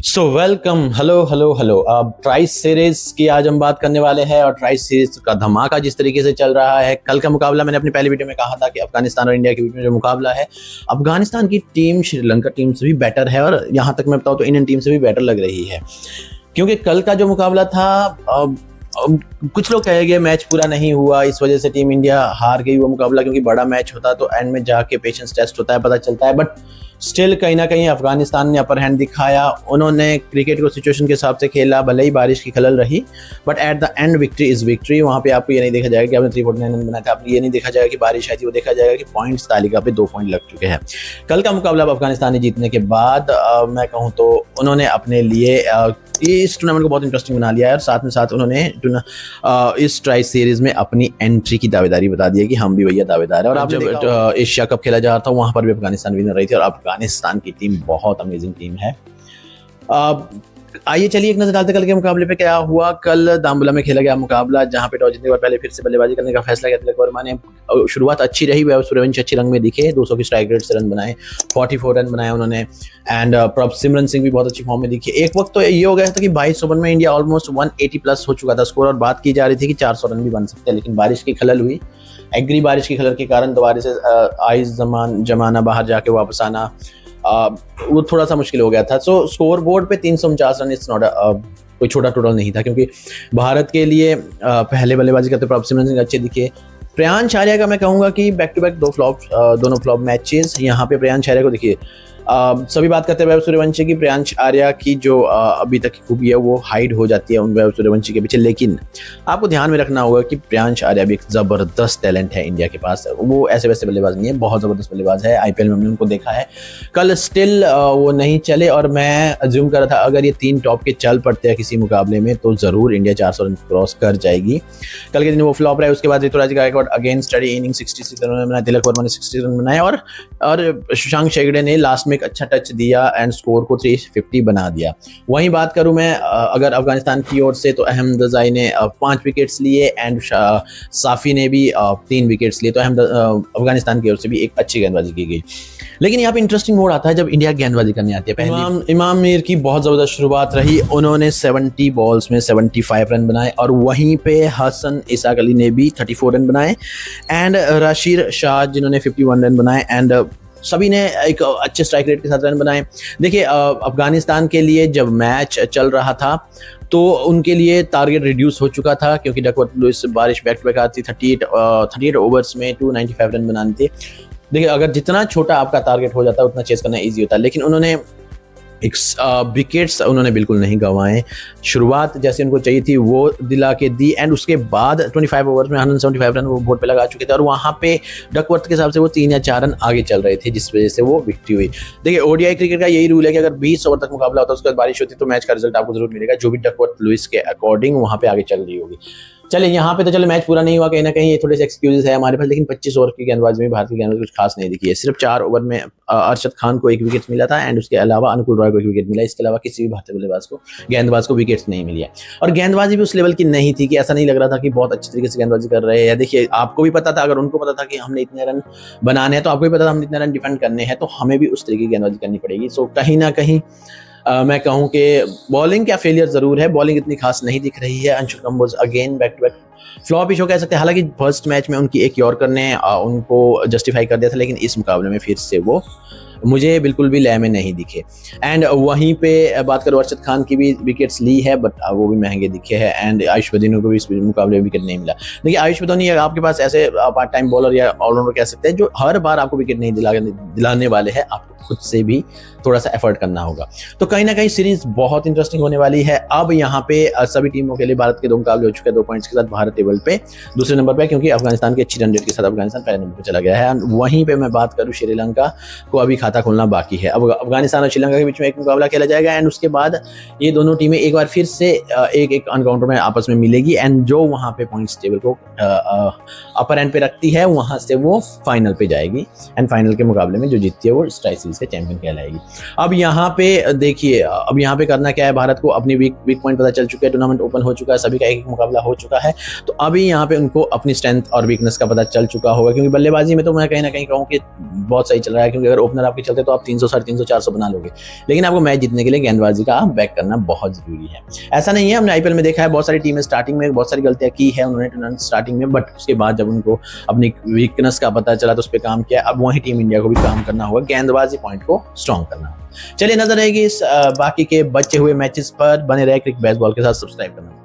So welcome, hello hello hello. अब tri series की आज हम बात करने वाले हैं और ट्राई सीरीज का धमाका जिस तरीके से चल रहा है। कल का मुकाबला मैंने अपनी पहली वीडियो में कहा था कि अफगानिस्तान और इंडिया के बीच में जो मुकाबला है, अफगानिस्तान की टीम श्रीलंका टीम से भी बेटर है और यहाँ तक मैं बताऊँ तो इंडियन टीम से भी बेटर लग रही है। क्योंकि कल का जो मुकाबला था, कुछ लोग कहेंगे मैच पूरा नहीं हुआ, इस वजह से टीम इंडिया हार गई वो मुकाबला, क्योंकि बड़ा मैच होता तो एंड में जाके पेशेंस टेस्ट होता है, पता चलता है। बट स्टिल कहीं ना कहीं अफगानिस्तान ने अपर हैंड दिखाया। उन्होंने क्रिकेट को सिचुएशन के हिसाब से खेला, भले ही बारिश की खलल रही, but at the end victory is victory. वहाँ पे आपको ये नहीं देखा जाएगा कि आपने 349 रन बनाया था, आपने ये नहीं देखा जाएगा कि बारिश आई थी, वो देखा जाएगा कि पॉइंट्स तालिका पे 2 पॉइंट लग चुके हैं। कल का मुकाबला अफगानिस्तान ने जीतने के बाद मैं कहूँ तो उन्होंने अपने लिए इस टूर्नामेंट को बहुत इंटरेस्टिंग बना लिया है और साथ उन्होंने इस ट्राई सीरीज में अपनी एंट्री की दावेदारी बता दी है कि हम भी भैया दावेदार है। और आप जब एशिया कप खेला जा रहा था वहां पर भी अफगानिस्तान विनर रही थी और अफगानिस्तान की टीम बहुत अमेजिंग टीम है। आइए चलिए एक नजर डालते कल के मुकाबले पे क्या हुआ। कल दाम्बुला में खेला गया मुकाबला, जहां पे टॉस जीतने के बाद पहले फिर से बल्लेबाजी करने का फैसला किया तिलक वर्मा ने। शुरुआत अच्छी रही, वैभव सूर्यवंशी अच्छे रंग में दिखे, 200 की स्ट्राइक रेट से रन बनाए, 44 रन बनाए उन्होंने। एंड सिमरन सिंह भी बहुत अच्छी फॉर्म में दिखे। एक वक्त तो ये हो गया था कि 22 ओवर में इंडिया ऑलमोस्ट 180 प्लस हो चुका था स्कोर और बात की जा रही थी कि 400 रन भी बन सकते हैं, लेकिन बारिश की खलल हुई। एग्री बारिश की खलल के कारण दोबारा से आइज जमाना बाहर जाके वापस आना वो थोड़ा सा मुश्किल हो गया था। सो स्कोर बोर्ड पे 349 रन इट्स नॉट कोई छोटा टोटल नहीं था, क्योंकि भारत के लिए पहले बल्लेबाजी करते प्रभ सिमरन सिंह अच्छे दिखे। प्रियांश आर्या का मैं कहूँगा कि बैक टू बैक दोनों फ्लॉप मैचेस। यहाँ पे प्रियांश आर्या को देखिए, सभी बात करते हैं वैभव सूर्यवंशी की। प्रियांश आर्या की जो अभी तक की खूबी है वो हाइड हो जाती है उन वैभव सूर्यवंशी के पीछे, लेकिन आपको ध्यान में रखना होगा कि प्रियांश आर्या भी एक जबरदस्त टैलेंट है इंडिया के पास। वो ऐसे वैसे बल्लेबाज नहीं है, बहुत जबरदस्त बल्लेबाज है। आईपीएल में हमने उनको देखा है। कल स्टिल वो नहीं चले और मैं अज्यूम कर रहा था अगर ये 3 टॉप के चल पड़ते हैं किसी मुकाबले में तो जरूर इंडिया 400 रन क्रॉस कर जाएगी। कल के दिन वो फ्लॉप रहे। उसके बाद Ruturaj Gaikwad again steady inning 66 run बनाए, तिलक वर्मा ने 60 रन बनाए और शशांक शेगड़े ने लास्ट में एक अच्छा टच दिया एंड स्कोर को 350 बना दिया। वहीं बात करूं मैं अगर अफगानिस्तान की ओर से तो अहमद रजाई ने 5 विकेट्स लिए एंड साफी ने भी 3 विकेट्स लिए, तो अफगानिस्तान की ओर से भी एक अच्छी गेंदबाजी की गई। लेकिन यहाँ पे इंटरेस्टिंग मोड आता है जब इंडिया गेंदबाजी करने आती है। पहले इमाम मीर की बहुत जबरदस्त शुरुआत रही, उन्होंने 70 बॉल्स में 75 रन बनाए और वहीं पे हसन इसाक अली ने भी 34 रन बनाए एंड रशीद शाह जिन्होंने 51 रन बनाए एंड सभी ने एक अच्छे स्ट्राइक रेट के साथ रन बनाए। देखिए अफगानिस्तान के लिए जब मैच चल रहा था तो उनके लिए टारगेट रिड्यूस हो चुका था, क्योंकि डकवर्थ लुइस बारिश बैक टू बैक आती। 38 ओवर्स में 295 रन बनाने थे। देखिए अगर जितना छोटा आपका टारगेट हो जाता है उतना चेस करना ईजी होता है, लेकिन उन्होंने एक विकेट्स उन्होंने बिल्कुल नहीं गंवाए। शुरुआत जैसे उनको चाहिए थी वो दिला के दी एंड उसके बाद 25 ओवर में 175 रन वो बोर्ड पे लगा चुके थे और वहाँ पे डकवर्थ के हिसाब से वो 3 या 4 रन आगे चल रहे थे, जिस वजह से वो विक्ट्री हुई। देखिए ओडीआई क्रिकेट का यही रूल है कि अगर 20 ओवर तक मुकाबला होता है उसके बाद बारिश होती है तो मैच का रिजल्ट आपको जरूर मिलेगा, जो भी डकवर्थ लुइस के अकॉर्डिंग वहाँ पे आगे चल रही होगी। चलिए यहाँ पे तो चलो मैच पूरा नहीं हुआ, कहीं ना कहीं ये थोड़े से एक्सक्यूजेस है हमारे पास, लेकिन 25 ओवर की गेंदबाजी में भारत की गेंदबाजी कुछ खास नहीं दिखी है। सिर्फ 4 ओवर में अरशद खान को 1 विकेट मिला था एंड उसके अलावा अनुकूल रॉय को 1 विकेट मिला। इसके अलावा किसी भी भारतीय गेंदबाज को विकेट्स नहीं मिली है और गेंदबाजी भी उस लेवल की नहीं थी कि ऐसा नहीं लग रहा था कि बहुत अच्छी तरीके से गेंदबाजी कर रहे हैं। देखिए आपको भी पता था, अगर उनको पता था कि हमने इतने रन बनाने हैं तो आपको भी पता था हमने इतने रन डिफेंड करने हैं, तो हमें भी उस तरीके की गेंदबाजी करनी पड़ेगी। सो कहीं ना कहीं मैं कहूँ कि बॉलिंग का फेलियर जरूर है, बॉलिंग इतनी खास नहीं दिख रही है। Anshul Kamboj again back to back flop ही शो कह सकते हैं। हालांकि फर्स्ट मैच में उनकी एक यॉर्कर ने उनको जस्टिफाई कर दिया था, लेकिन इस मुकाबले में फिर से वो मुझे बिल्कुल भी लय में नहीं दिखे। एंड वहीं पे बात करो अरशद खान की भी विकेट्स ली है बट वो भी महंगे दिखे हैं एंड आयुष बदौनी को भी इस मुकाबले में विकेट नहीं मिला। देखिए आयुष बदौनी आपके पास ऐसे पार्ट टाइम बॉलर या ऑलराउंडर कह सकते हैं जो हर बार आपको विकेट नहीं दिलाने वाले हैं, आपको खुद से भी थोड़ा सा एफर्ट करना होगा। तो कहीं ना कहीं सीरीज बहुत इंटरेस्टिंग होने वाली है। अब यहाँ पे सभी टीमों के लिए भारत के 2 मुकाबले हो चुके हैं, 2 पॉइंट्स के साथ भारत टेबल पे दूसरे नंबर पे, क्योंकि अफगानिस्तान के अच्छी रन रेट के साथ अफगानिस्तान पहले नंबर पे चला गया है। वहीं पे मैं बात करूँ श्रीलंका को अभी खाता खोलना बाकी है। अब अफगानिस्तान और श्रीलंका के बीच में एक मुकाबला खेला जाएगा एंड उसके बाद ये दोनों टीमें एक बार फिर से एक अनकाउंटर में आपस में मिलेगी एंड जो वहाँ पे पॉइंट्स टेबल को अपर एंड पे रखती है वहाँ से वो फाइनल पे जाएगी एंड फाइनल के मुकाबले में जो जीतती है वो ट्राई सीरीज के चैंपियन कहलाएगी। अब यहाँ पे देखिए, अब यहाँ पे करना क्या है, भारत को अपनी वीक पॉइंट पता चल चुके हैं, टूर्नामेंट ओपन हो चुका है, सभी का एक मुकाबला हो चुका है, तो अभी यहाँ पे उनको अपनी स्ट्रेंथ और वीकनेस का पता चल चुका होगा। क्योंकि बल्लेबाजी में तो मैं कहीं ना कहीं कहूँ कि बहुत सही चल रहा है, क्योंकि अगर ओपनर आप आपके चलते तो आप 300, 350, 400 बना लोगे, लेकिन आपको मैच जीतने के लिए गेंदबाजी का बैक करना बहुत जरूरी है। ऐसा नहीं है, हमने आईपीएल में देखा है बहुत सारी टीमें स्टार्टिंग में बहुत सारी गलतियां की है उन्होंने स्टार्टिंग में, बट उसके बाद जब उनको अपनी वीकनेस का पता चला तो उस पर काम किया। अब वही टीम इंडिया को भी काम करना होगा, गेंदबाजी पॉइंट को स्ट्रॉन्ग करना होगा। चलिए नजर रहेगी इस बाकी के बचे हुए मैचेस पर। बने रहे क्रिकेट बेसबॉल के साथ, सब्सक्राइब करना।